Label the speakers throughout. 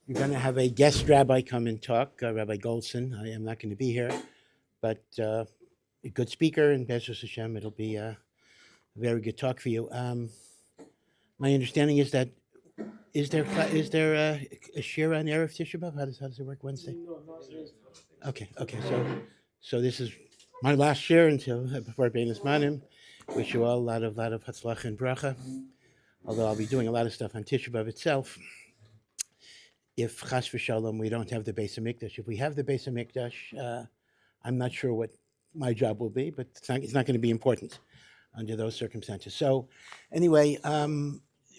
Speaker 1: You're going to have a guest rabbi come and talk, Rabbi Goldson. I am not going to be here, but a good speaker, and Bezos Hashem, it'll be a very good talk for you. My understanding is that is there a Shiur on Erev Tisha B'Av? How does it work Wednesday? Okay. So this is my last Shiur until before Bein Manim. Wish you all a lot of hatzlacha and bracha. Although I'll be doing a lot of stuff on Tisha B'Av itself. If chas v'shalom we don't have the Beis Hamikdash, if we have the Beis Hamikdash, I'm not sure what my job will be, but it's not going to be important under those circumstances. So, anyway,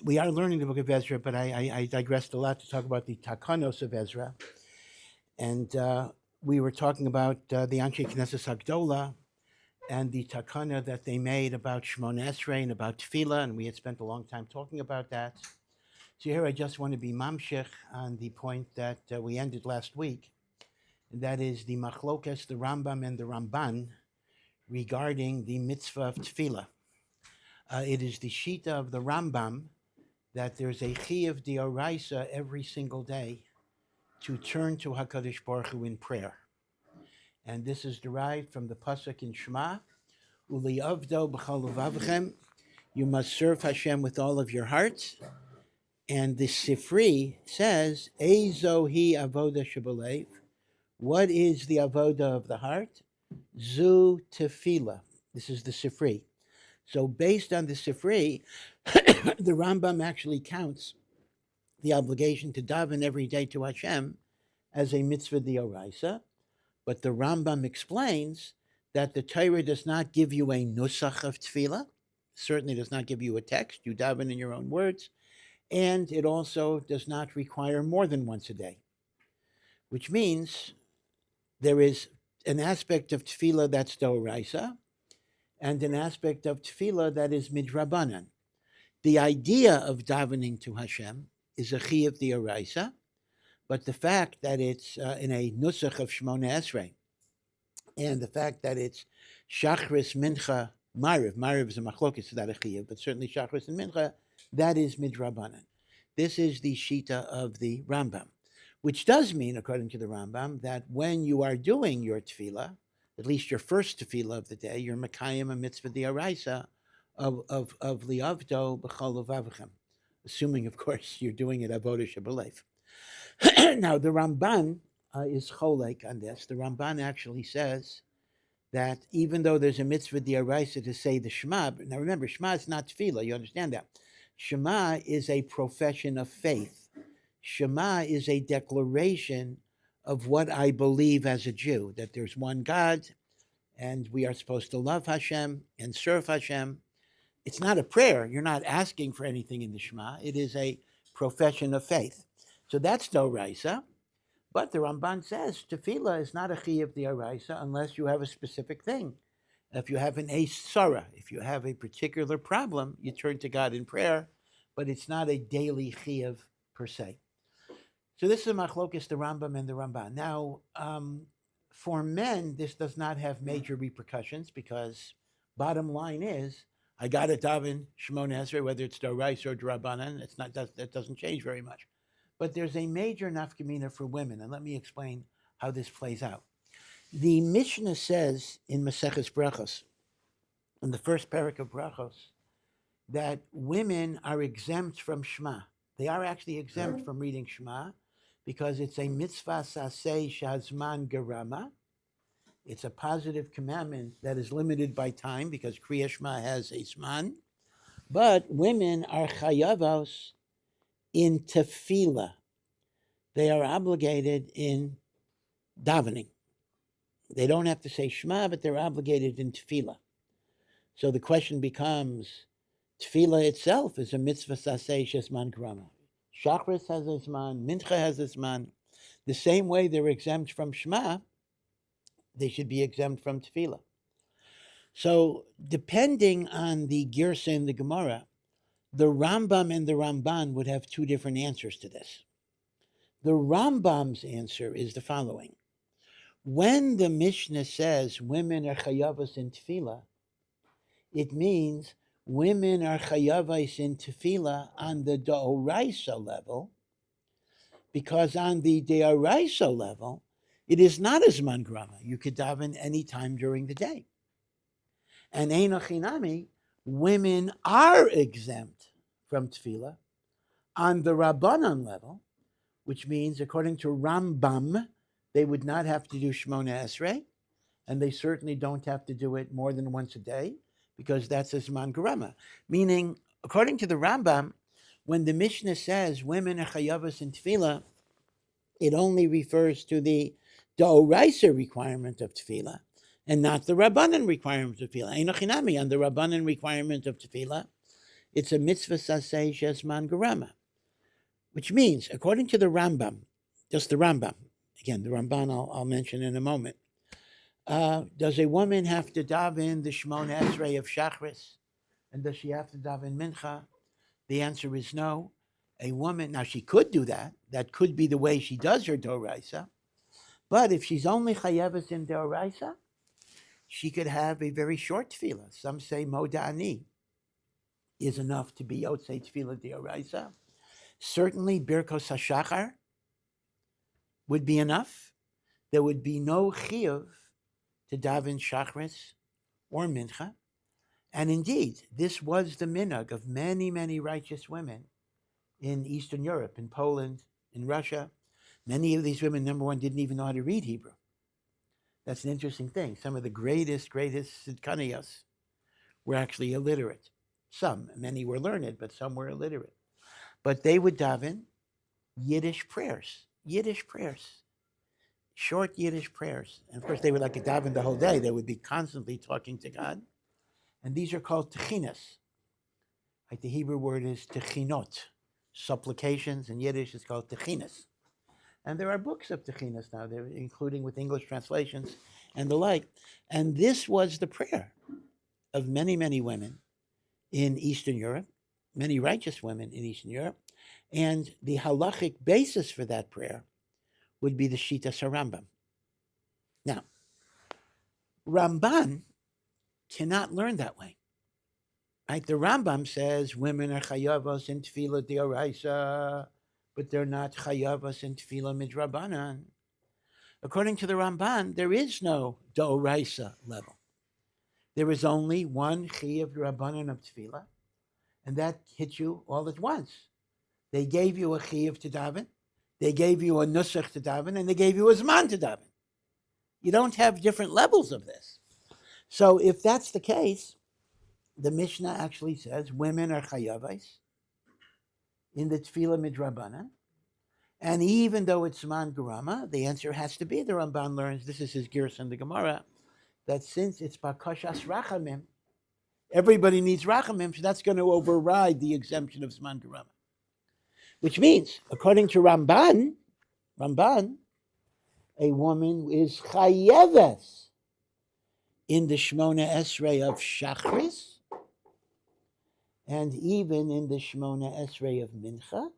Speaker 1: we are learning the book of Ezra, but I digressed a lot to talk about the takanos of Ezra, and we were talking about the Anshe Knesset Hagdola and the takana that they made about Shmona Esrei and about Tefillah, and we had spent a long time talking about that. So here I just want to be mamshech on the point that we ended last week, and that is the machlokas, the Rambam and the Ramban, regarding the mitzvah of Tefillah. It is the shita of the Rambam that there's a chiyuv d'oraisa every single day to turn to HaKadosh Baruch Hu in prayer. And this is derived from the pasuk in Shema, Uli'avdo b'chol levavchem, you must serve Hashem with all of your heart. And the Sifri says, Ezo hi avoda shebalev. What is the avoda of the heart? Zu tefillah. This is the Sifri. So based on the Sifri, the Rambam actually counts the obligation to daven every day to Hashem as a mitzvah d'oraisa. But the Rambam explains that the Torah does not give you a nusach of tefillah, certainly does not give you a text, you daven in your own words, and it also does not require more than once a day, which means there is an aspect of tefillah that's d'oraisa and an aspect of tefillah that is midrabanan. The idea of davening to Hashem is a chiyuv d'oraisa, but the fact that it's in a nusach of Shmona Esrei, and the fact that it's Shachris, Mincha, Mariv is a machlokes, it's not a chiyuv, but certainly Shachris and Mincha, that is midrabanan. This is the shita of the Rambam, which does mean, according to the Rambam, that when you are doing your tefillah, at least your first tefillah of the day, you're makayim a mitzvah d'oraisa of liavdo b'chol levavchem, assuming, of course, you're doing it avodah shebalev. Now, the Ramban is cholek on this. The Ramban actually says that even though there's a mitzvah d'oraisa to say the Shema, now remember, Shema is not tefillah, you understand that. Shema is a profession of faith. Shema is a declaration of what I believe as a Jew, that there's one God, and we are supposed to love Hashem and serve Hashem. It's not a prayer. You're not asking for anything in the Shema. It is a profession of faith. So that's d'oraisa. But the Ramban says tefillah is not a chiyuv d'oraisa unless you have a specific thing. If you have an sarah, if you have a particular problem, you turn to God in prayer, but it's not a daily chiyuv per se. So this is a machlokes, the Rambam and the Ramban. Now, for men, this does not have major repercussions because bottom line is, I got to daven Shmona Esrei, whether it's d'oraisa or d'Rabbanan, that doesn't change very much. But there's a major nafkamina for women, and let me explain how this plays out. The Mishnah says in Maseches Brachos, in the first parak of Brachos, that women are exempt from Shema. They are actually exempt from reading Shema because it's a mitzvah saseh shazman gerama. It's a positive commandment that is limited by time because Kriya Shema has a zman. But women are chayavos in tefillah. They are obligated in davening. They don't have to say Shema, but they're obligated in tefillah. So the question becomes, tefillah itself is a mitzvah saseh shesman grama. Shachris has a zman, Mincha has a zman. The same way they're exempt from Shema, they should be exempt from tefillah. So depending on the Girsa in the Gemara, the Rambam and the Ramban would have two different answers to this. The Rambam's answer is the following. When the Mishnah says women are chayavos in tefillah, it means women are chayavos in tefillah on the d'oraisa level, because on the deoraisa level, it is not a zman grama. You could daven any time during the day. And einochinami, women are exempt from tefillah on the Rabbanan level, which means, according to Rambam, they would not have to do Shmona Esrei, and they certainly don't have to do it more than once a day, because that's a Zman Garama. Meaning, according to the Rambam, when the Mishnah says women are chayavas in tefillah, it only refers to the D'oraisa requirement of tefillah, and not the Rabbanan requirement of tefillah. Einochinami, on the Rabbanan requirement of tefillah, it's a mitzvah saseh shesman garama, which means, according to the Rambam, just the Rambam, again, the Ramban I'll mention in a moment, does a woman have to daven the Shmona Esrei of Shachris? And does she have to daven Mincha? The answer is no. A woman, now she could do that. That could be the way she does her Doraisa. But if she's only Chayeves in Doraisa, she could have a very short tefillah. Some say Moda'ani is enough to be Yotzei Tefillah Doraisa. Certainly Birkos HaShachar would be enough. There would be no chiyuv to daven Shachris or Mincha. And indeed, this was the minhag of many, many righteous women in Eastern Europe, in Poland, in Russia. Many of these women, number one, didn't even know how to read Hebrew. That's an interesting thing. Some of the greatest Sidkaniyos were actually illiterate. Many were learned, but some were illiterate. But they would daven Yiddish prayers, short Yiddish prayers. And of course, they would like to daven the whole day. They would be constantly talking to God. And these are called techinas. Like the Hebrew word is techinot, supplications. In Yiddish, it's called techinas. And there are books of techinas now, including with English translations and the like. And this was the prayer of many, many women in Eastern Europe, many righteous women in Eastern Europe. And the halachic basis for that prayer would be the Shitas HaRambam. Now, Ramban cannot learn that way. Right? The Rambam says women are chayavos in tefillah d'oraisa, but they're not chayavos in tefillah midrabanan. According to the Ramban, there is no d'oraisa level. There is only one chayav rabbanan of tefillah, and that hits you all at once. They gave you a chayav to daven, they gave you a nusach to daven, and they gave you a zman to daven. You don't have different levels of this. So if that's the case, the Mishnah actually says women are chayavais in the tefillah midrabanan. And even though it's man garama, the answer has to be, the Ramban learns, this is his girsa in the Gemara, that since it's bakashas rachamim, everybody needs rachamim, so that's going to override the exemption of zman garama. Which means, according to Ramban, a woman is chayeves in the Shmona Esrei of Shachris, and even in the Shmona Esrei of Mincha.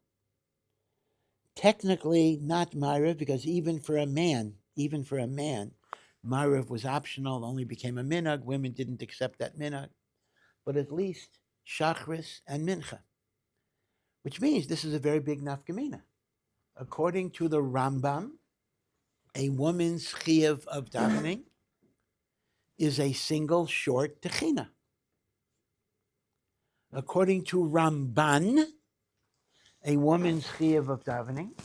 Speaker 1: Technically not Ma'ariv, because even for a man, Ma'ariv was optional, only became a minhag. Women didn't accept that minhag. But at least Shachris and Mincha. Which means this is a very big nafkamina. According to the Rambam, a woman's chiyuv of davening is a single short techina. According to Ramban, a woman's chiyuv of davening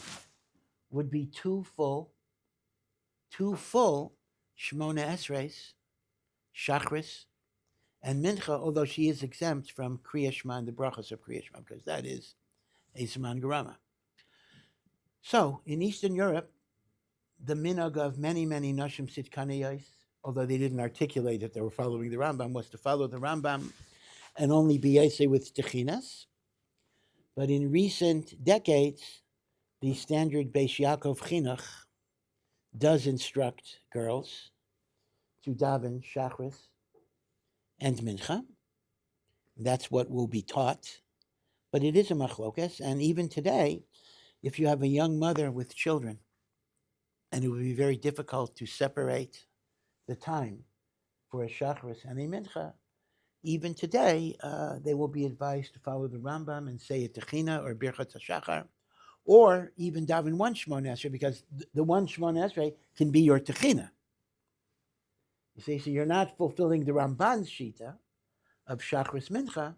Speaker 1: would be two full Shmona Esreis, Shachris, and Mincha, although she is exempt from Kriya Shema and the brachas of Kriya Shema, because that is a Zman Garama. So, in Eastern Europe, the minhag of many, many Nashim Sidkaniyos, although they didn't articulate that they were following the Rambam, was to follow the Rambam and only be Yesei with Techinas. But in recent decades, the standard Beis Yaakov Chinuch does instruct girls to daven Shachris and Mincha. That's what will be taught. But it is a machlokas, and even today, if you have a young mother with children, and it would be very difficult to separate the time for a Shachris and a Mincha, even today, they will be advised to follow the Rambam and say a Techina or Birchat HaShachar, or even daven one Shemona Esrei, because the one Shemona Esrei can be your techina. You see, so you're not fulfilling the Ramban's shita of Shachris Mincha,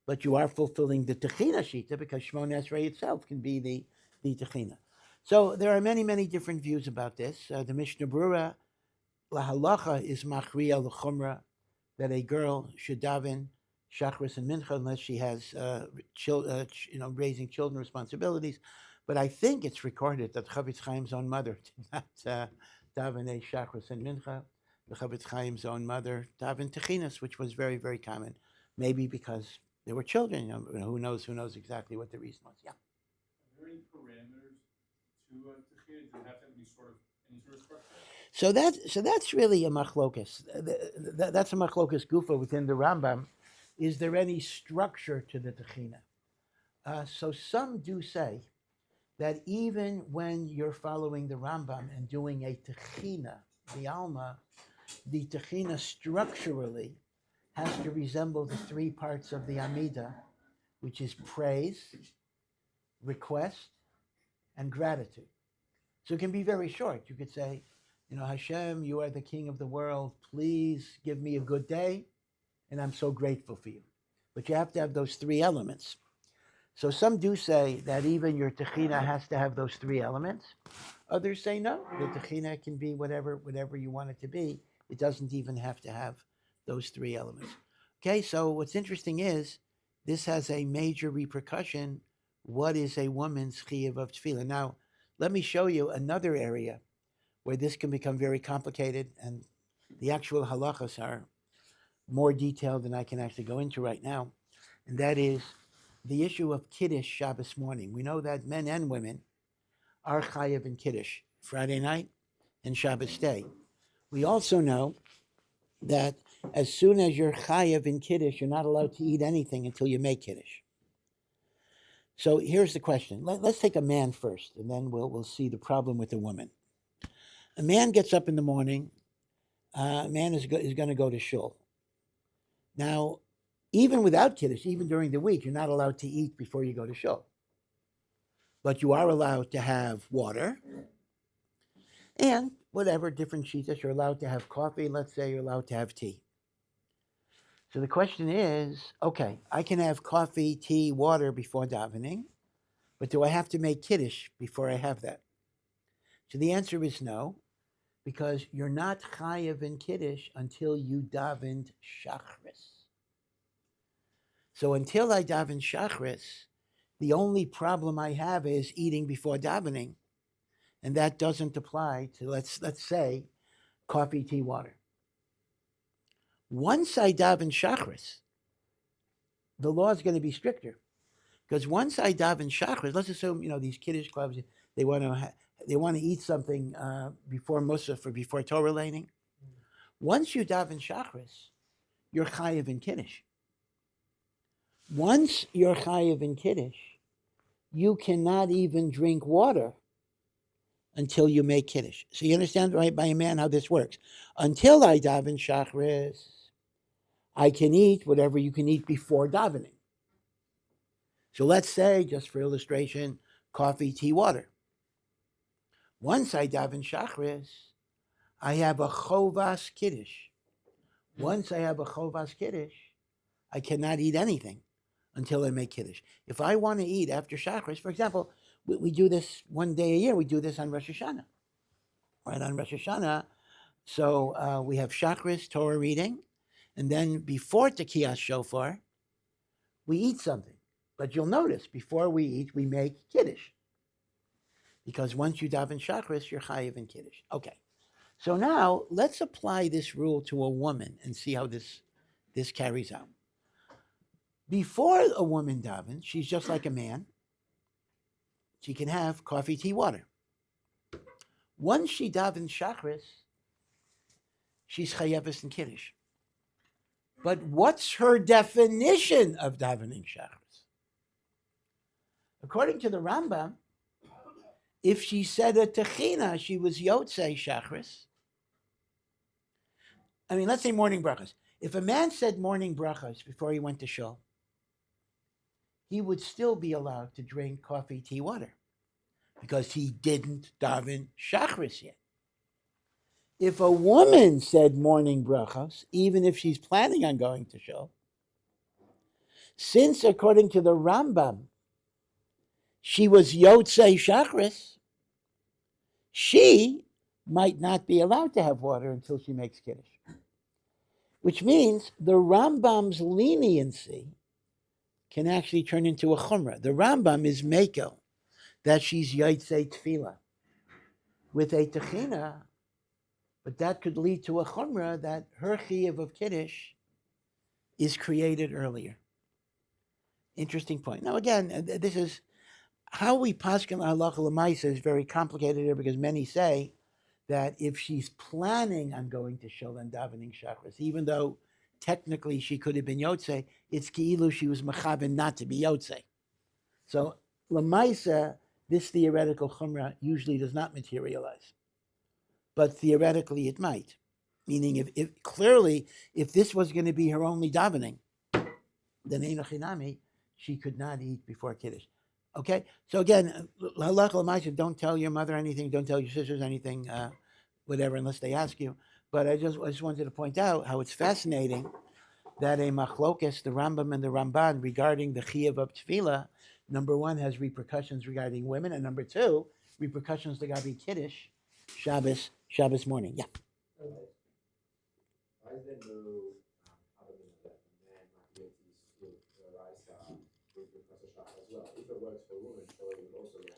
Speaker 1: but you are fulfilling the techina shita because Shemona Esrei itself can be the techina. So there are many, many different views about this. The Mishnah Berurah, la halacha is machriya l'chumra, that a girl should daven Shachris and Mincha unless she has raising children responsibilities. But I think it's recorded that Chavetz Chaim's own mother did not daven a Shachris and Mincha. The Chavetz Chaim's own mother daven techinas, which was very, very common. Maybe because they were children. Who knows exactly what the reason was. Yeah.
Speaker 2: Are there any parameters to techina? Do you have to be sort of any sort of structure?
Speaker 1: So that's really a machlokas. That's a machlokas gufa within the Rambam. Is there any structure to the techina? So some do say that even when you're following the Rambam and doing a techina, the alma, the techina structurally has to resemble the three parts of the Amida, which is praise, request, and gratitude. So it can be very short. You could say, Hashem, you are the king of the world. Please give me a good day, and I'm so grateful for you. But you have to have those three elements. So some do say that even your techina has to have those three elements. Others say no, the techina can be whatever you want it to be. It doesn't even have to have those three elements. Okay, so what's interesting is this has a major repercussion. What is a woman's chiyuv of tefillah? Now, let me show you another area where this can become very complicated, and the actual halachas are more detailed than I can actually go into right now, and that is the issue of Kiddush Shabbos morning. We know that men and women are chayav in Kiddush Friday night and Shabbos day. We also know that as soon as you're chayav in Kiddush, you're not allowed to eat anything until you make Kiddush. So here's the question. Let's take a man first, and then we'll see the problem with the woman. A man gets up in the morning. A man is going to go to shul. Now, even without Kiddush, even during the week, you're not allowed to eat before you go to shul. But you are allowed to have water and whatever different shitas. You're allowed to have coffee. Let's say you're allowed to have tea. So the question is, okay, I can have coffee, tea, water before davening, but do I have to make Kiddush before I have that? So the answer is no, because you're not chayav in Kiddush until you davened Shachris. So until I daven Shachris, the only problem I have is eating before davening, and that doesn't apply to, let's say, coffee, tea, water. Once I daven Shachris, the law is going to be stricter, because once I daven Shachris, let's assume these Kiddush clubs, they want to eat something before Musaf or before Torah laning. Once you daven Shachris, you're chayav in Kiddush. Once you're chayav in Kiddush, you cannot even drink water until you make Kiddush. So you understand, right, by a man, how this works. Until I daven Shachris, I can eat whatever you can eat before davening. So let's say, just for illustration, coffee, tea, water. Once I daven Shachris, I have a chovas Kiddush. Once I have a chovas Kiddush, I cannot eat anything until I make Kiddush. If I want to eat after Shachris, for example, we do this one day a year. We do this on Rosh Hashanah. Right, on Rosh Hashanah, so we have Shachris, Torah reading, and then before Tekiyas Shofar, we eat something. But you'll notice, before we eat, we make Kiddush. Because once you daven Shachris, you're chayiv in Kiddush. Okay, so now let's apply this rule to a woman and see how this carries out. Before a woman davens, she's just like a man. She can have coffee, tea, water. Once she davens Shachris, she's chayeves in Kiddush. But what's her definition of davening Shachris? According to the Rambam, if she said a techina, she was yotzei Shachris. I mean, let's say morning brachas. If a man said morning brachas before he went to shul, he would still be allowed to drink coffee, tea, water. because he didn't daven Shachris yet. If a woman said morning brachos, even if she's planning on going to shul, since according to the Rambam, she was Yotzei Shachris, she might not be allowed to have water until she makes Kiddush. Which means the Rambam's leniency can actually turn into a chumrah. The Rambam is Mekel, that she's Yotzei Tefillah with a Techina, but that could lead to a chumrah that her chiyuv of Kiddush is created earlier. Interesting point. Now again, this is how we paskin halacha l'maisa is very complicated here because many say that if she's planning on going to shul and davening shachris, even though technically she could have been yotzei, it's ki'ilu she was mechaven not to be yotzei. So l'maisa, this theoretical chumrah usually does not materialize, but theoretically it might. Meaning, if clearly, if this was going to be her only davening, then einochinami, she could not eat before Kiddush. Okay? So again, halach l'maisa, don't tell your mother anything, don't tell your sisters anything, whatever, unless they ask you. But I just wanted to point out how it's fascinating that a machlokes, the Rambam and the Ramban, regarding the chiyuv of tefillah, number one, has repercussions regarding women, and number two, repercussions regarding Kiddush, Shabbos morning. Yeah.
Speaker 3: Why is there no element that a man might be able to use the rice with the as well? If it works for a woman, so it would also work for him.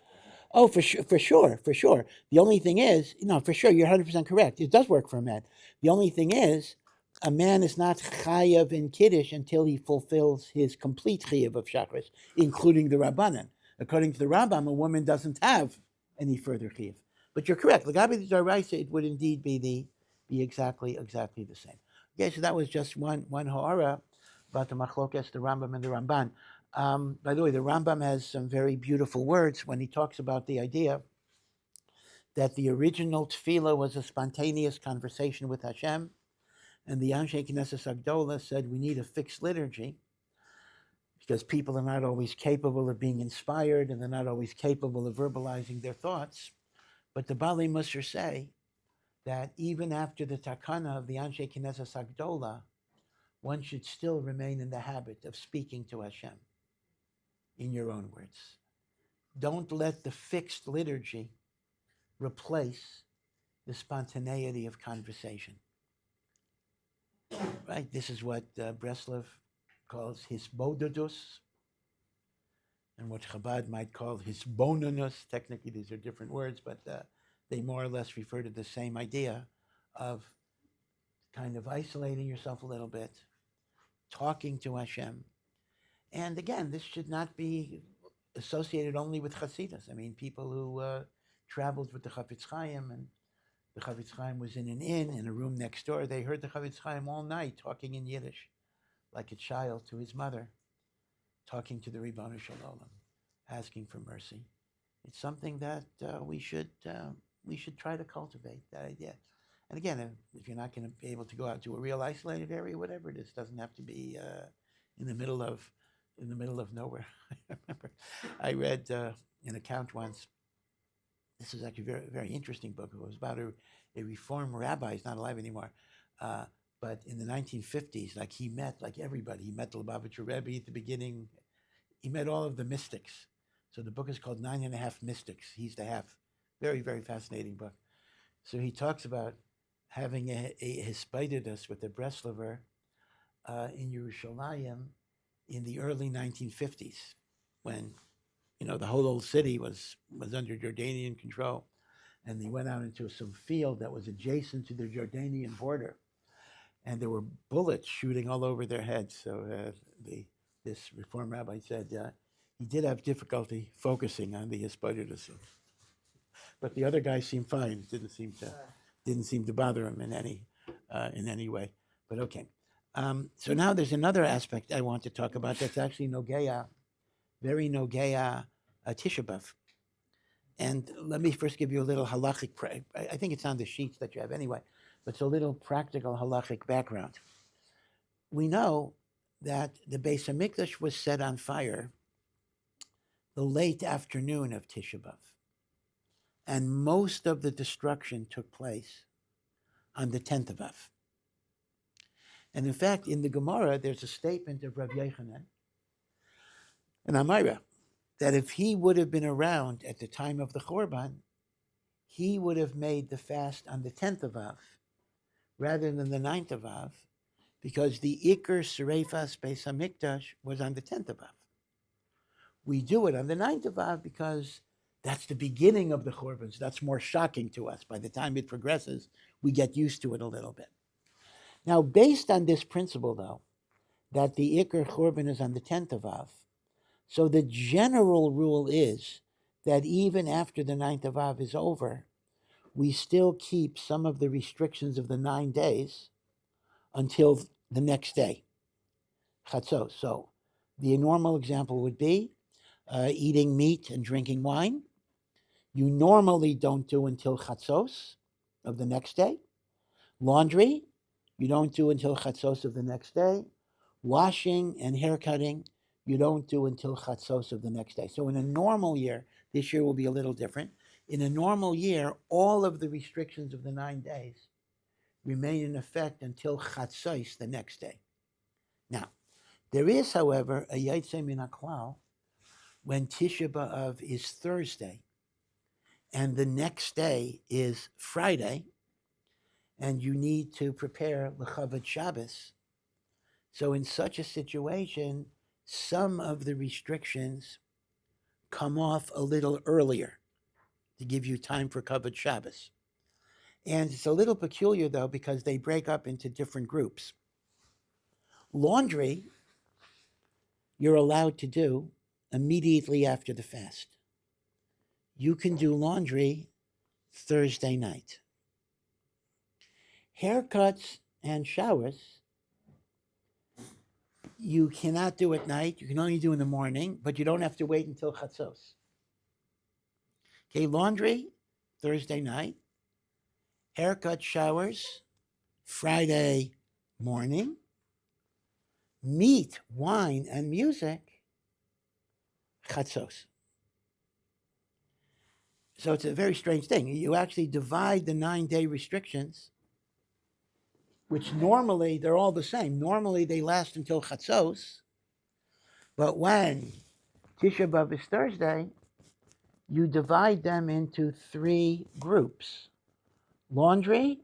Speaker 1: Oh, for sure. The only thing is, for sure, you're 100% correct. It does work for a man. The only thing is, a man is not chayav in Kiddush until he fulfills his complete chayav of Shachris, including the Rabbanan. According to the Rambam, a woman doesn't have any further chayav. But you're correct. L'gabi the Daraisa, it would indeed be exactly the same. Okay, so that was just one ha'ara about the machlokes, the Rambam and the Ramban. By the way, the Rambam has some very beautiful words when he talks about the idea that the original tefillah was a spontaneous conversation with Hashem, and the Anshe Knesset Agdola said we need a fixed liturgy because people are not always capable of being inspired and they're not always capable of verbalizing their thoughts. But the Bali Musar say that even after the takana of the Anshe Knesset Agdola, one should still remain in the habit of speaking to Hashem in your own words. Don't let the fixed liturgy replace the spontaneity of conversation. Right? This is what Breslov calls hisbodedus, and what Chabad might call hisbonenus. Technically, these are different words, but they more or less refer to the same idea of kind of isolating yourself a little bit, talking to Hashem. And again, this should not be associated only with Hasidus. I mean, people who traveled with the Chafetz Chaim, and the Chafetz Chaim was in an inn in a room next door. They heard the Chafetz Chaim all night talking in Yiddish, like a child to his mother, talking to the Ribono Shel Olam, asking for mercy. It's something that we should try to cultivate, that idea. And again, if you're not going to be able to go out to a real isolated area, whatever it is, doesn't have to be in the middle of nowhere. I remember I read an account once. This is actually a very, very interesting book. It was about a Reform rabbi. He's not alive anymore. But in the 1950s, like he met like everybody. He met the Lubavitcher Rebbe at the beginning. He met all of the mystics. So the book is called 9.5 Mystics. He's the half. Very, very fascinating book. So he talks about having a hispidus with a Breslover in Yerushalayim in the early 1950s, when the whole old city was under Jordanian control, and they went out into some field that was adjacent to the Jordanian border, and there were bullets shooting all over their heads. So this Reform rabbi said he did have difficulty focusing on the hispidus, but the other guy seemed fine. Didn't seem to bother him in any way. But okay. So now there's another aspect I want to talk about that's actually very Nogeya Tisha B'Av. And let me first give you a little halachic, I think it's on the sheets that you have anyway, but it's a little practical halachic background. We know that the Beis HaMikdash was set on fire the late afternoon of Tisha B'Av. and most of the destruction took place on the 10th of Av. And in fact, in the Gemara, there's a statement of Rav Yochanan and Amira that if he would have been around at the time of the Chorban, he would have made the fast on the 10th of Av rather than the 9th of Av, because the Iker Serefas Beis HaMikdash was on the 10th of Av. We do it on the 9th of Av because that's the beginning of the Chorbans. That's more shocking to us. By the time it progresses, we get used to it a little bit. Now, based on this principle, though, that the Iker Chorban is on the 10th of Av, so the general rule is that even after the 9th of Av is over, we still keep some of the restrictions of the 9 days until the next day, Chatzos. So the normal example would be eating meat and drinking wine. You normally don't do until Chatzos of the next day. Laundry, you don't do until Chatzos of the next day. Washing and haircutting, you don't do until Chatzos of the next day. So in a normal year, this year will be a little different. In a normal year, all of the restrictions of the 9 days remain in effect until Chatzos the next day. Now, there is, however, a Yotze Min HaKlal when Tisha B'Av is Thursday and the next day is Friday, and you need to prepare L'Chavod Shabbos. So in such a situation, some of the restrictions come off a little earlier to give you time for Kavod Shabbos. And it's a little peculiar, though, because they break up into different groups. Laundry, you're allowed to do immediately after the fast. You can do laundry Thursday night. Haircuts and showers, you cannot do at night. You can only do in the morning, but you don't have to wait until Chatzos. Okay, laundry, Thursday night. Haircut, showers, Friday morning. Meat, wine, and music, Chatzos. So it's a very strange thing. You actually divide the 9-day restrictions, which normally they're all the same. Normally they last until Chatzos, but when Tisha B'Av is Thursday, you divide them into 3 groups. Laundry,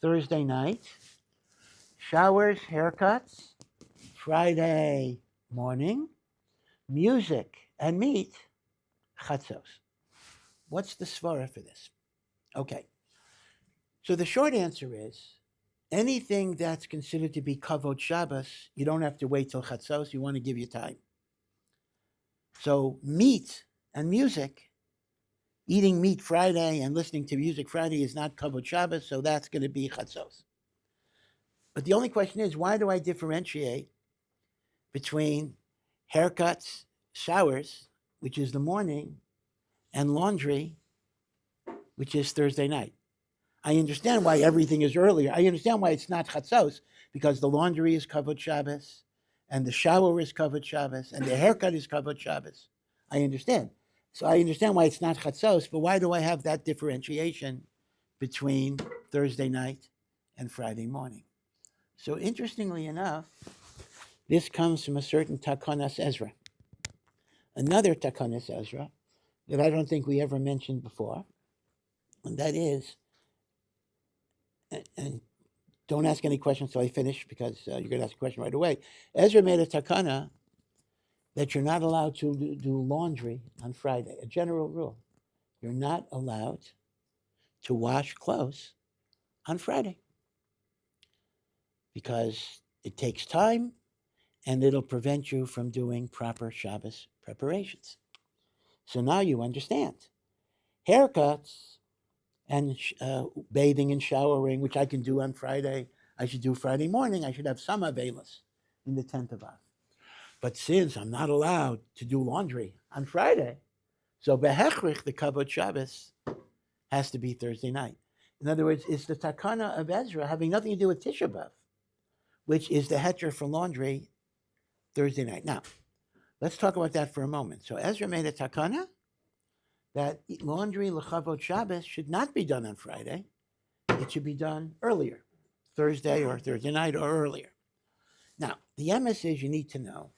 Speaker 1: Thursday night. Showers, haircuts, Friday morning. Music and meat, Chatzos. What's the svara for this? Okay. So the short answer is, anything that's considered to be Kavod Shabbos, you don't have to wait till Chatzos. You want to give you time. So meat and music, eating meat Friday and listening to music Friday is not Kavod Shabbos, so that's going to be Chatzos. But the only question is, why do I differentiate between haircuts, showers, which is the morning, and laundry, which is Thursday night? I understand why everything is earlier. I understand why it's not Chatzos, because the laundry is Kavod Shabbos, and the shower is Kavod Shabbos, and the haircut is Kavod Shabbos. I understand. So I understand why it's not Chatzos, but why do I have that differentiation between Thursday night and Friday morning? So interestingly enough, this comes from a certain Takanas Ezra. Another Takanas Ezra that I don't think we ever mentioned before, and that is, and don't ask any questions till I finish, because you're going to ask a question right away. Ezra made a takana that you're not allowed to do laundry on Friday, a general rule. You're not allowed to wash clothes on Friday because it takes time and it'll prevent you from doing proper Shabbos preparations. So now you understand. Haircuts and bathing and showering, which I can do on Friday, I should do Friday morning. I should have some availus in the 10th of Av. But since I'm not allowed to do laundry on Friday, so behechrich, the Kavod Shabbos, has to be Thursday night. In other words, it's the takana of Ezra having nothing to do with Tisha B'Av, which is the heter for laundry Thursday night. Now, let's talk about that for a moment. So Ezra made a takana that laundry lechavot Shabbos should not be done on Friday. It should be done earlier, Thursday or Thursday night or earlier. Now, the emes is you need to know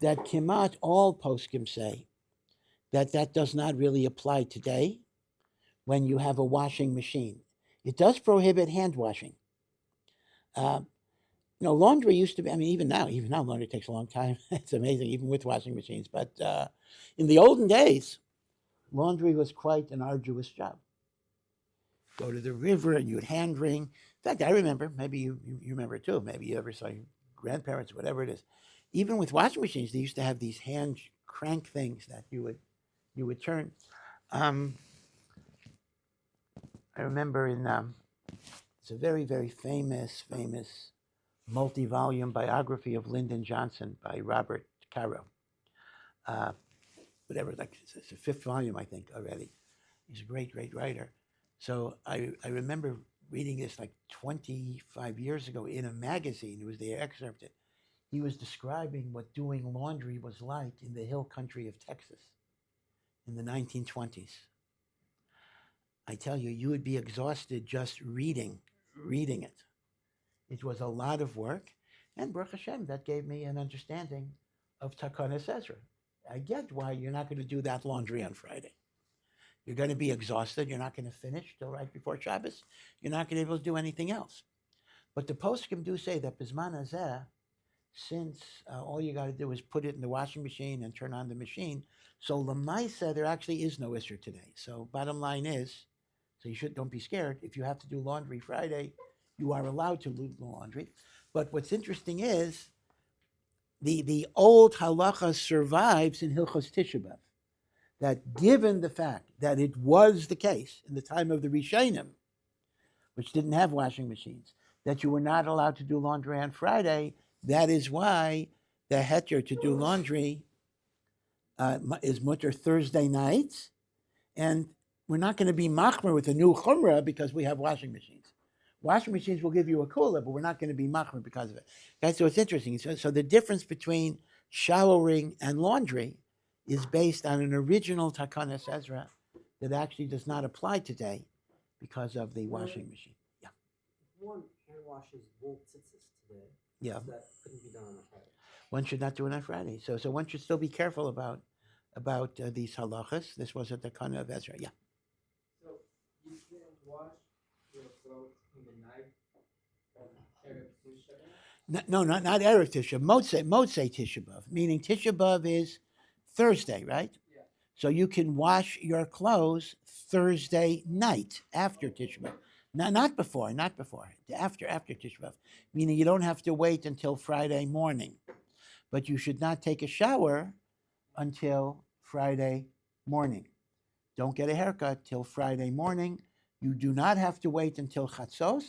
Speaker 1: that kimat all poskim say that does not really apply today when you have a washing machine. It does prohibit hand washing. Laundry used to be, even now laundry takes a long time. It's amazing, even with washing machines. But in the olden days, laundry was quite an arduous job. Go to the river and you would hand wring. In fact, I remember, maybe you remember too, maybe you ever saw your grandparents, whatever it is. Even with washing machines, they used to have these hand crank things that you would turn. I remember it's a very, very famous multi-volume biography of Lyndon Johnson by Robert Caro. It's the fifth volume, I think, already. He's a great, great writer. So I remember reading this like 25 years ago in a magazine. It was the excerpt. He was describing what doing laundry was like in the hill country of Texas in the 1920s. I tell you, you would be exhausted just reading it. It was a lot of work, and Baruch Hashem, that gave me an understanding of Takanas Ezra. I get why you're not going to do that laundry on Friday. You're going to be exhausted. You're not going to finish till right before Shabbos. You're not going to be able to do anything else. But the poskim do say that Bizman Hazeh, since all you got to do is put it in the washing machine and turn on the machine, so Lamaisa, there actually is no Isser today. So bottom line is, so don't be scared. If you have to do laundry Friday, you are allowed to do laundry. But what's interesting is the old halacha survives in Hilchos Tisha B'Av, that given the fact that it was the case in the time of the Rishonim, which didn't have washing machines, that you were not allowed to do laundry on Friday, that is why the heter to do laundry is mutter Thursday nights, and we're not going to be machmer with a new chumrah because we have washing machines. Washing machines will give you a kula, but we're not going to be machmer because of it. Okay, so it's interesting. So the difference between showering and laundry is based on an original Takanas Ezra that actually does not apply today because of the washing machine. Yeah.
Speaker 4: One hand washes wool tzitzis today.
Speaker 1: Yeah.
Speaker 4: So that couldn't be done on a Friday.
Speaker 1: One should not do it on Friday. So one should still be careful about these halachas. This was a Takana of Ezra. Yeah.
Speaker 3: So you can wash your clothes in the night of Erev Tisha B'Av?
Speaker 1: No, not Erev Tisha, Motzei Tisha B'Av, meaning Tisha B'Av is Thursday, right?
Speaker 3: Yeah.
Speaker 1: So you can wash your clothes Thursday night after Tisha B'Av. Not before, after Tisha B'Av, meaning you don't have to wait until Friday morning. But you should not take a shower until Friday morning. Don't get a haircut till Friday morning. You do not have to wait until Chatzos,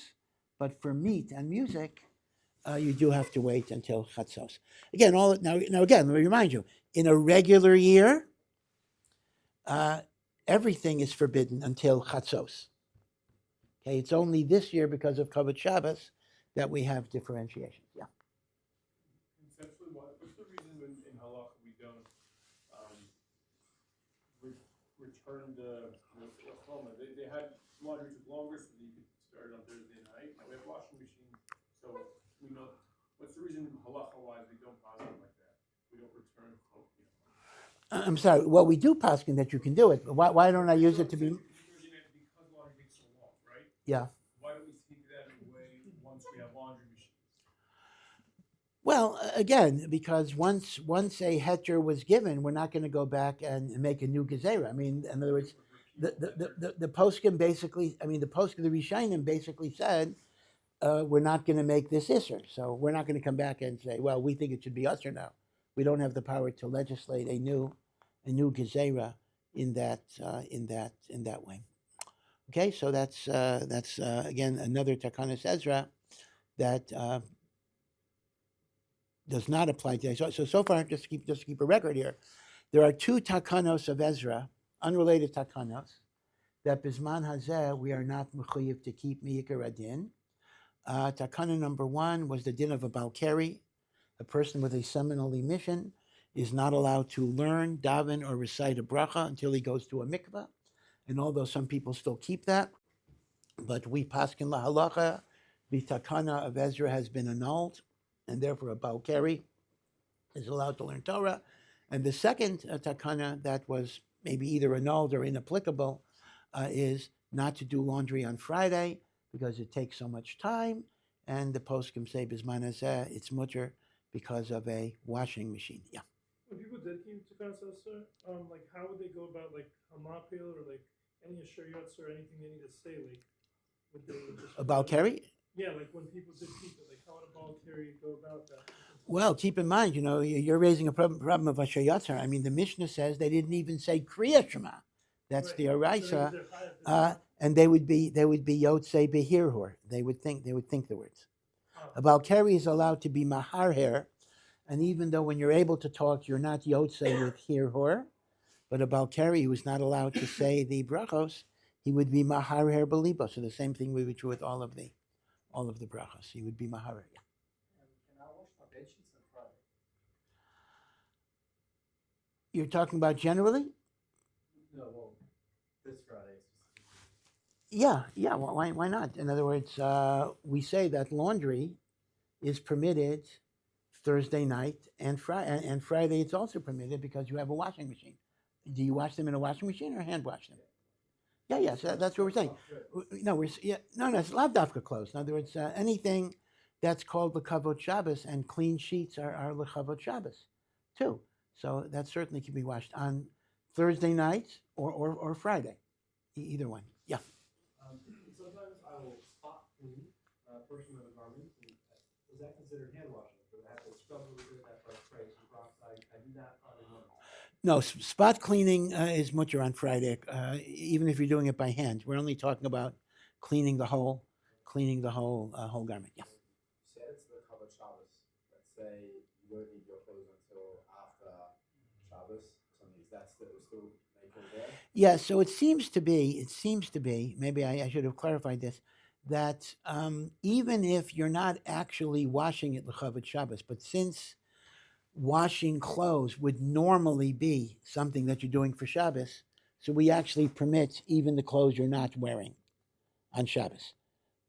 Speaker 1: but for meat and music, you do have to wait until Chatzos. Again, now again, let me remind you, in a regular year, everything is forbidden until Chatzos. Okay, it's only this year because of Kavod Shabbos that we have differentiation. Yeah.
Speaker 2: Conceptually, what's the reason in halacha we don't return the choma? They had laundry took longer, so you could start on Thursday night. Now we have washing machine, so we know. What's the reason halacha-wise we don't bother like that? We don't return choma.
Speaker 1: I'm sorry. Well, we do paskin that you can do it. But why don't I use it to be?
Speaker 2: Because laundry takes so long, right?
Speaker 1: Yeah.
Speaker 2: Why don't we take that away once we have laundry machines?
Speaker 1: Well, again, because once a heter was given, we're not going to go back and make a new gezerah. I mean, in other words, the poskim basically, the poskim, the Rishonim basically said, we're not going to make this isser. So we're not going to come back and say, well, we think it should be usher now. We don't have the power to legislate a new gezerah in that way. Okay, so that's again another Takanas Ezra that does not apply today. So far, just to keep a record here, there are two Takanos of Ezra, unrelated Takanos, that Bizman Hazeh we are not mechuyev to keep miyikar adin. Takana number one was the din of a Balkari, a person with a seminal emission, is not allowed to learn, daven, or recite a bracha until he goes to a mikveh. And although some people still keep that, but we paskin la halacha, the takana of Ezra has been annulled, and therefore a Balkari is allowed to learn Torah. And the second takana that was maybe either annulled or inapplicable is not to do laundry on Friday because it takes so much time. And the poskim say bisman hazeh it's mutter because of a washing machine. Yeah.
Speaker 2: When people dedicate to Kasasa, like how would they go about like Hamapil or like any Ashuriyats or anything they need to say? Like would they just
Speaker 1: A Balkari?
Speaker 2: Yeah, like when people did keep it, like how would a Balkari go about that?
Speaker 1: Well, keep in mind, you're raising a problem of Asher Yatzar. I mean, the Mishnah says they didn't even say Kriya Shema. That's
Speaker 2: Right.
Speaker 1: the
Speaker 2: So
Speaker 1: Oraisa,
Speaker 2: they was
Speaker 1: and they would be Yotzei Behirhor. They would think the words. A Balkari is allowed to be Maharher, and even though when you're able to talk, you're not Yotzei with Hirhor, but a Balkari who is not allowed to say the brachos, he would be Maharher Belibo. So the same thing would be true with all of the brachos. He would be Maharher. Yeah.
Speaker 4: Can I wash my bed sheets on Friday?
Speaker 1: You're talking about generally?
Speaker 4: No, well, this Friday.
Speaker 1: Yeah. Well, why not? In other words, we say that laundry is permitted Thursday night and Friday, and Friday it's also permitted because you have a washing machine. Do you wash them in a washing machine or hand wash them? Yeah. So that's what we're saying. No, it's lavdafka clothes. In other words, anything that's called lekavot Shabbos and clean sheets are lekavot Shabbos too. So that certainly can be washed on Thursday night or Friday, either one. Yeah.
Speaker 3: Sometimes I will spot clean a portion of a garment. Is that considered hand washing? Do I have to scrub a little bit after I spray some peroxide? I do that Friday morning.
Speaker 1: No, spot cleaning is mutter on Friday, even if you're doing it by hand. We're only talking about cleaning the whole garment. Yeah.
Speaker 3: You said it's the covered Shabbos. Let's say you don't need your clothes until after Shabbos. Something is that still make it there?
Speaker 1: Yeah. So it seems to be. Maybe I should have clarified this. That even if you're not actually washing it l'chavod Shabbos, but since washing clothes would normally be something that you're doing for Shabbos, so we actually permit even the clothes you're not wearing on Shabbos.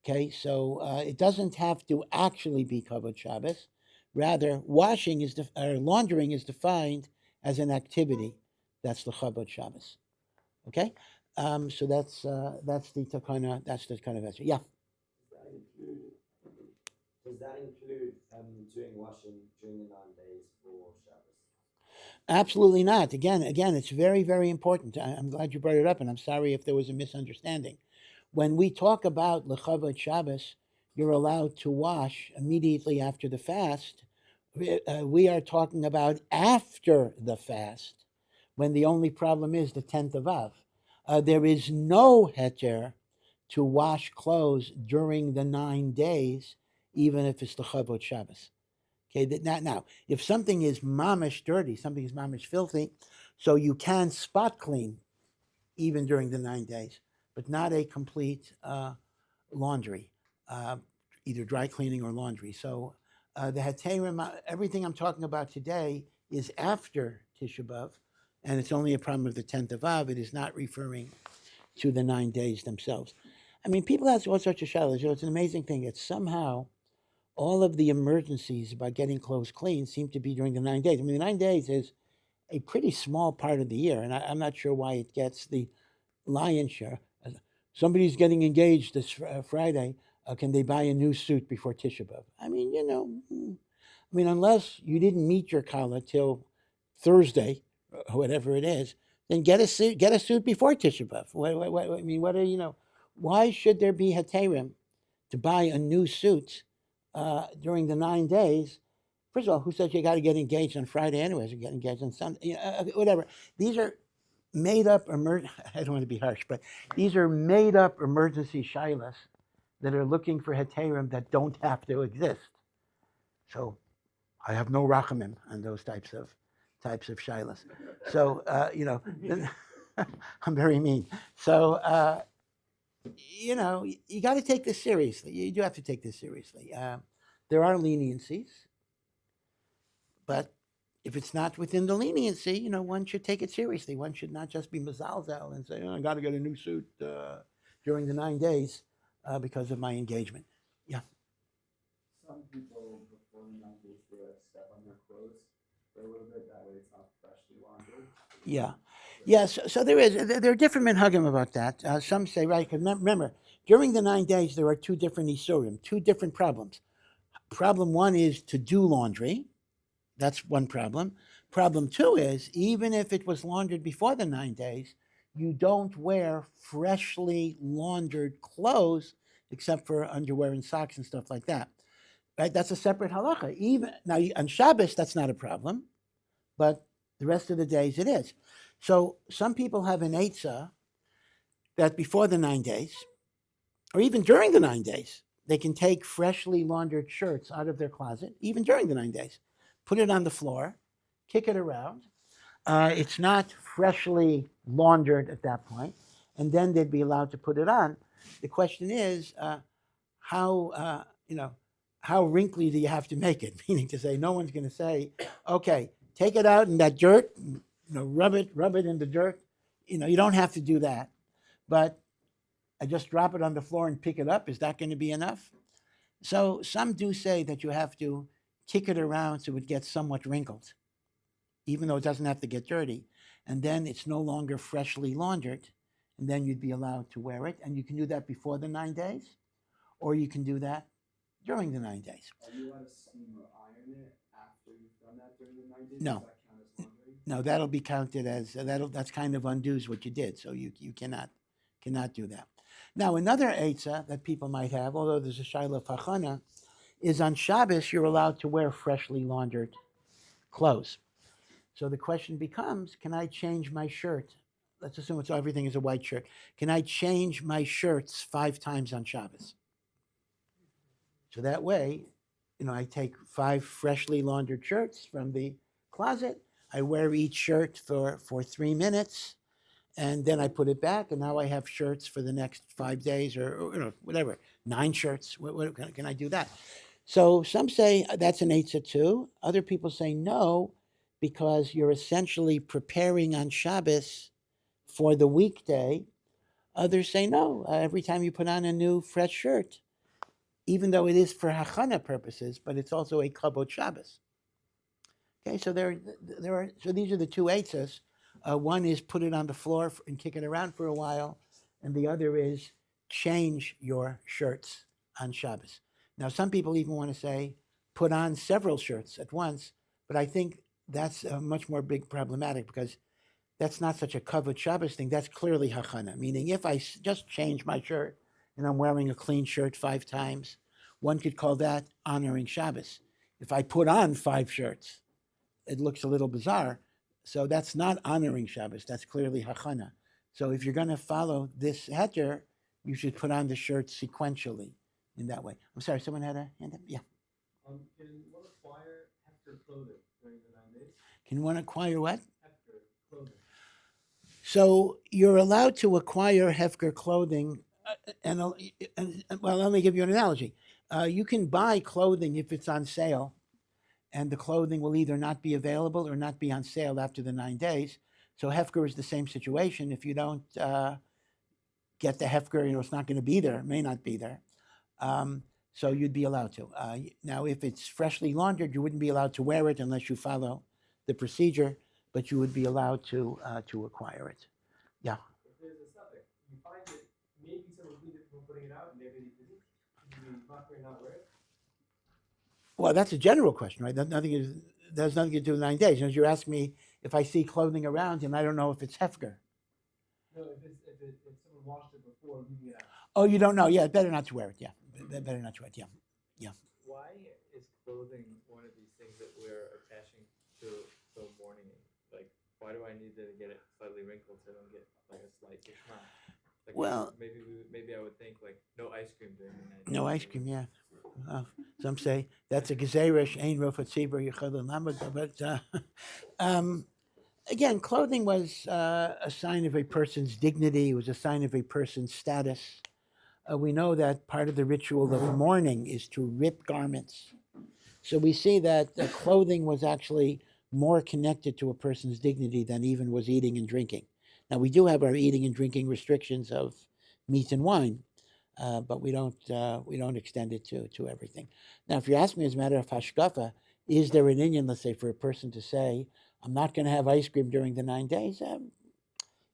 Speaker 1: Okay, so it doesn't have to actually be kavod Shabbos. Rather, laundering is defined as an activity that's the kavod Shabbos. Okay, so that's the takana. That's the kind of answer. Yeah.
Speaker 5: Does that include doing washing during the 9 days for Shabbos?
Speaker 1: Absolutely not. Again, it's very, very important. I'm glad you brought it up, and I'm sorry if there was a misunderstanding. When we talk about lechavod Shabbos, you're allowed to wash immediately after the fast. We are talking about after the fast, when the only problem is the 10th of Av. There is no heter to wash clothes during the 9 days, even if it's lechavod Shabbos. Okay, now, if something is mamish dirty, something is mamish filthy, so you can spot clean even during the 9 days, but not a complete laundry, either dry cleaning or laundry. So the heterim, everything I'm talking about today is after Tisha B'Av, and it's only a problem of the 10th of Av. It is not referring to the 9 days themselves. I mean, people ask all sorts of shadows. It's an amazing thing. It's somehow all of the emergencies about getting clothes clean seem to be during the 9 days. I mean, the 9 days is a pretty small part of the year, and I'm not sure why it gets the lion's share. Somebody's getting engaged this Friday. Can they buy a new suit before Tisha B'Av? I mean, unless you didn't meet your kala till Thursday, or whatever it is, then get a suit before Tisha B'Av. Why should there be heterim to buy a new suit during the 9 days? First of all, who says you got to get engaged on Friday anyways? You get engaged on Sunday, whatever. These are made up I don't want to be harsh, but these are made up emergency shilas that are looking for heterim that don't have to exist. So I have no rachamim on those types of shilas. So I'm very mean. So you got to take this seriously. You do have to take this seriously. There are leniencies, but if it's not within the leniency, one should take it seriously. One should not just be mezalzel and say, I got to get a new suit during the 9 days because of my engagement. Yeah.
Speaker 5: Some people before the 9 days they like step on their clothes for a little bit. That way it's not freshly laundered.
Speaker 1: Yeah. Yes. So there are different minhagim about that. Some say, right, because remember, during the 9 days, there are two different isurim, two different problems. Problem one is to do laundry. That's one problem. Problem two is, even if it was laundered before the 9 days, you don't wear freshly laundered clothes except for underwear and socks and stuff like that. Right? That's a separate halacha. Even now on Shabbos, that's not a problem, but the rest of the days it is. So some people have an eitzah that before the 9 days, or even during the 9 days, they can take freshly laundered shirts out of their closet, even during the 9 days, put it on the floor, kick it around. It's not freshly laundered at that point, and then they'd be allowed to put it on. The question is, how wrinkly do you have to make it? Meaning to say, no one's going to say, okay, take it out in that dirt, rub it in the dirt. You don't have to do that, but I just drop it on the floor and pick it up. Is that going to be enough? So some do say that you have to kick it around so it gets somewhat wrinkled, even though it doesn't have to get dirty. And then it's no longer freshly laundered, and then you'd be allowed to wear it. And you can do that before the 9 days, or you can do that during the 9 days.
Speaker 5: Are you allowed to steam or iron it after you've done that during the 9 days?
Speaker 1: No.
Speaker 5: Does that count as laundry?
Speaker 1: No, that'll be counted as that's kind of undoes what you did. So you cannot do that. Now another eitzah that people might have, although there's a shaila of hachana, is on Shabbos you're allowed to wear freshly laundered clothes. So the question becomes, can I change my shirt? Let's assume everything is a white shirt. Can I change my shirts 5 times on Shabbos? So that way, I take 5 freshly laundered shirts from the closet. I wear each shirt for 3 minutes, and then I put it back, and now I have shirts for the next 5 days or whatever, 9 shirts. What can I do that? So some say that's an eitzah too. Other people say no, because you're essentially preparing on Shabbos for the weekday. Others say no. Every time you put on a new fresh shirt, even though it is for hachana purposes, but it's also a kavod Shabbos. Okay, so there are. So these are the two eitzahs. One is put it on the floor and kick it around for a while, and the other is change your shirts on Shabbos. Now, some people even want to say put on several shirts at once, but I think that's much more big problematic because that's not such a kavod Shabbos thing. That's clearly hachana, meaning if I just change my shirt and I'm wearing a clean shirt 5 times, one could call that honoring Shabbos. If I put on 5 shirts, it looks a little bizarre. So that's not honoring Shabbos. That's clearly hachana. So if you're going to follow this heter, you should put on the shirt sequentially in that way. I'm sorry, someone had a hand up? Yeah.
Speaker 3: Can one acquire hefker clothing during the 9 days?
Speaker 1: Can one acquire what?
Speaker 3: Hefker clothing.
Speaker 1: So you're allowed to acquire hefker clothing, well, let me give you an analogy. You can buy clothing if it's on sale, and the clothing will either not be available or not be on sale after the 9 days. So hefker is the same situation. If you don't get the hefker, it's not going to be there, may not be there. So you'd be allowed to. Now, if it's freshly laundered, you wouldn't be allowed to wear it unless you follow the procedure, but you would be allowed to acquire it. Yeah.
Speaker 3: If there's a suffix, you find it, maybe someone cleaned it before putting it out, and maybe they didn't. Should you be not wear it?
Speaker 1: Well, that's a general question, right? There's nothing to do with 9 days. You're asking me if I see clothing around and I don't know if it's hefker.
Speaker 3: No, if someone washed it before leaving it out.
Speaker 1: Oh, you don't know? Yeah, better not to wear it. Yeah, better not to wear it. Yeah.
Speaker 6: Why is clothing one of these things that we're attaching to mourning? Like, why do I need to get it slightly wrinkled so I don't get like a slight ishma? Like,
Speaker 1: Well,
Speaker 6: maybe I would think like no ice cream during the night.
Speaker 1: no ice cream. Yeah. Some say that's a gezerish ein rofat tzibur yichad l'lamad. But again, clothing was a sign of a person's dignity. It was a sign of a person's status. We know that part of the ritual of mourning is to rip garments. So we see that clothing was actually more connected to a person's dignity than even was eating and drinking. Now, we do have our eating and drinking restrictions of meat and wine, but we don't extend it to everything. Now, if you ask me as a matter of hashkafa, is there an Indian, let's say, for a person to say, I'm not going to have ice cream during the 9 days?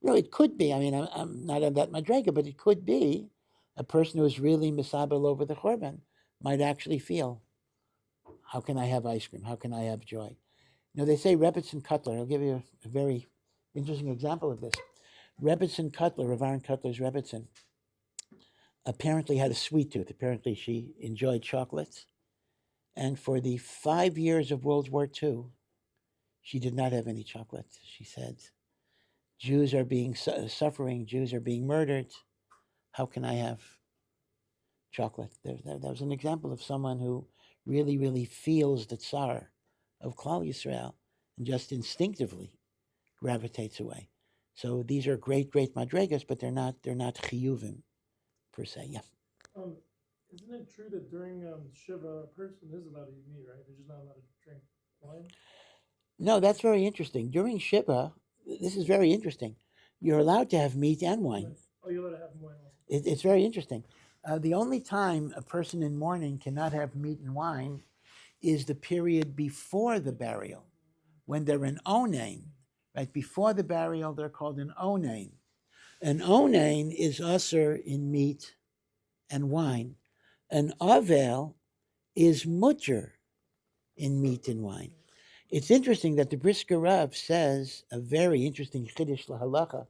Speaker 1: It could be. I mean, I'm not on that madrega, but it could be a person who is really misabel over the korban might actually feel, how can I have ice cream? How can I have joy? They say Rebbetzin Cutler. I'll give you a very interesting example of this. Rebbetzin Cutler, Rav Aaron Cutler's Rebbetzin, apparently had a sweet tooth. Apparently she enjoyed chocolates. And for the 5 years of World War II, she did not have any chocolate. She said, Jews are being suffering. Jews are being murdered. How can I have chocolate? That was an example of someone who really, really feels the tsar of Klal Yisrael and just instinctively gravitates away. So these are great, great madregas, but they're not chiyuvim per se. Yeah.
Speaker 2: Isn't it true that during Shiva, a person is allowed to eat meat, right? They're just not allowed to drink wine?
Speaker 1: No, that's very interesting. During Shiva, this is very interesting. You're allowed to have meat and wine.
Speaker 2: Oh, you're allowed to have wine also.
Speaker 1: It's very interesting. The only time a person in mourning cannot have meat and wine is the period before the burial, when they're an onain. Right before the burial, they're called an onain. An onain is usher in meat and wine. An avel is mutter in meat and wine. It's interesting that the Brisker Rav says a very interesting chiddush lahalacha,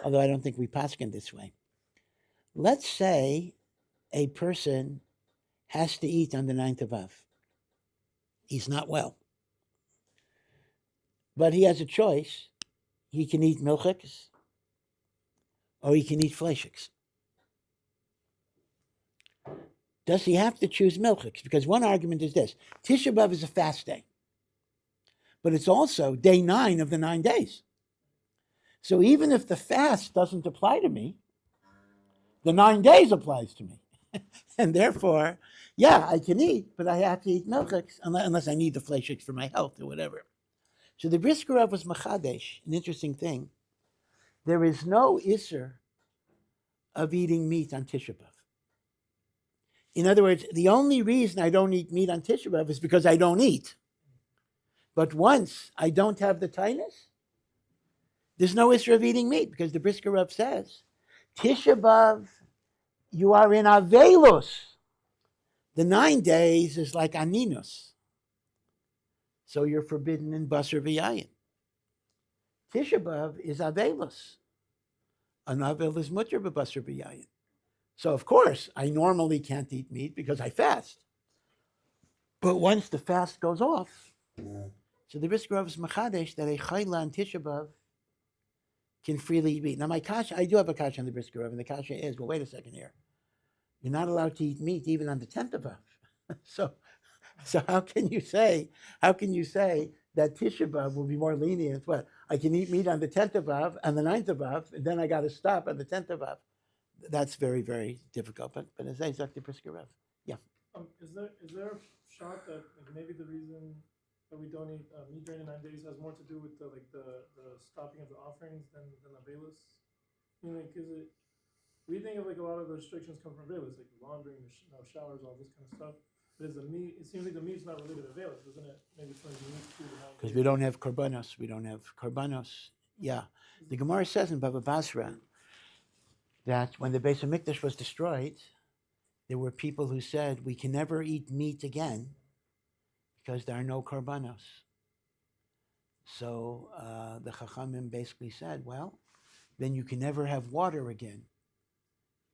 Speaker 1: although I don't think we paskin this way. Let's say a person has to eat on the 9th of Av. He's not well. But he has a choice. He can eat milchiks or he can eat fleishiks. Does he have to choose milchiks? Because one argument is this. Tisha B'Av is a fast day. But it's also day 9 of the 9 days. So even if the fast doesn't apply to me, the 9 days applies to me. And therefore, yeah, I can eat, but I have to eat milchiks unless I need the fleishiks for my health or whatever. So the Brisker Rav was machadesh, an interesting thing. There is no isser of eating meat on Tisha B'Av. In other words, the only reason I don't eat meat on Tisha B'Av is because I don't eat. But once I don't have the tinus, there's no issue of eating meat, because the Brisker Rav says, Tisha B'Av, you are in Avelus. The 9 days is like Aninus. So you're forbidden in Basar V'Yayin. Tisha B'Av is Avelus. An Avel is Mutter B'Basar V'Yayin. So of course, I normally can't eat meat because I fast. But once the fast goes off, so the Brisker Rav is Machadesh that a Chayla on Tisha B'Av can freely eat meat. Now, my kasha, I do have a kasha on the Brisker Rav, and the kasha is, well, wait a second here. You're not allowed to eat meat even on the 10th of Av. So how can you say that Tisha B'Av will be more lenient? What, I can eat meat on the 10th of Av and the 9th of Av, and then I got to stop on the 10th of Av. That's very, very difficult. But as I said, the Brisker Rav, yeah.
Speaker 2: Is there a shot that maybe the reason that we don't eat meat during the 9 days has more to do with the stopping of the offerings than Avelus? Is it? We think of a lot of the restrictions come from Avelus, like laundering, showers, all this kind of stuff. But is the meat? It seems like the meat's not related to Avelus, isn't it? Maybe it's something unique to the 9 days.
Speaker 1: Because we don't have korbanos. Yeah, the Gemara says in Baba Basra that when the Beis HaMikdash was destroyed, there were people who said, we can never eat meat again because there are no korbanos. So the Chachamim basically said, well, then you can never have water again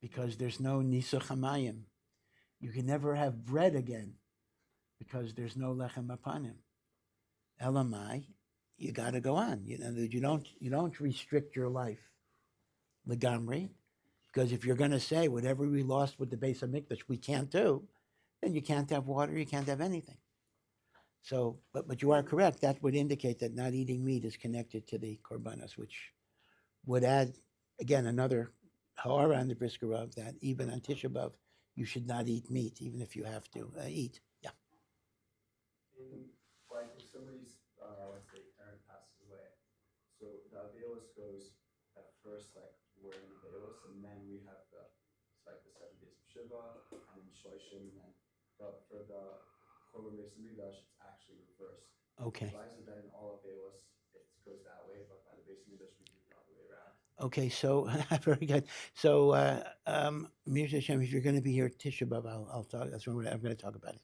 Speaker 1: because there's no Nisuch HaMayim. You can never have bread again because there's no Lechem Apanim. Elamai, you got to go on. You don't restrict your life legamri, because if you're going to say whatever we lost with the Beis HaMikdash we can't do, then you can't have water, you can't have anything. So, but you are correct. That would indicate that not eating meat is connected to the korbanos, which would add, again, another ha'ara on the Brisker Rav that even on Tisha B'Av you should not eat meat, even if you have to eat. Yeah.
Speaker 5: Like if somebody's the Avelos goes at first, like we're in Avelos, and then we have the 7 days of Shiva, and then Shoishim, and then for the Korban Beis Hamikdash, it's actually reversed.
Speaker 1: Okay.
Speaker 5: Advisor that in all Avelos, it goes that way, but by the Beis Hamikdash, we do it the other way around.
Speaker 1: Okay, so very good. So, Mir Hashem, if you're going to be here Tisha B'Av, I'll talk. That's what I'm going to talk about it.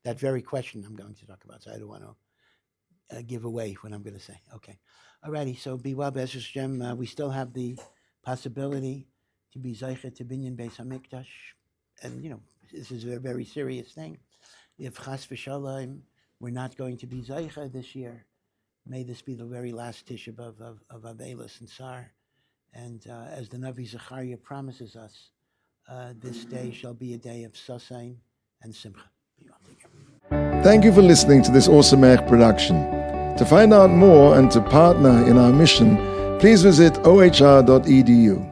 Speaker 1: That very question I'm going to talk about. So I don't want to give away what I'm going to say. Okay, alrighty. So be well, Be'ez Hashem. We still have the possibility to be Zeicha to Binyan Beis Hamikdash, and this is a very serious thing. If Chas v'Shalom we're not going to be Zeicha this year, may this be the very last Tisha B'Av of Avelos and Sar. And as the Navi Zechariah promises us, this day shall be a day of Sasain and Simcha.
Speaker 7: Thank you for listening to this Ohr Somayach production. To find out more and to partner in our mission, please visit ohr.edu.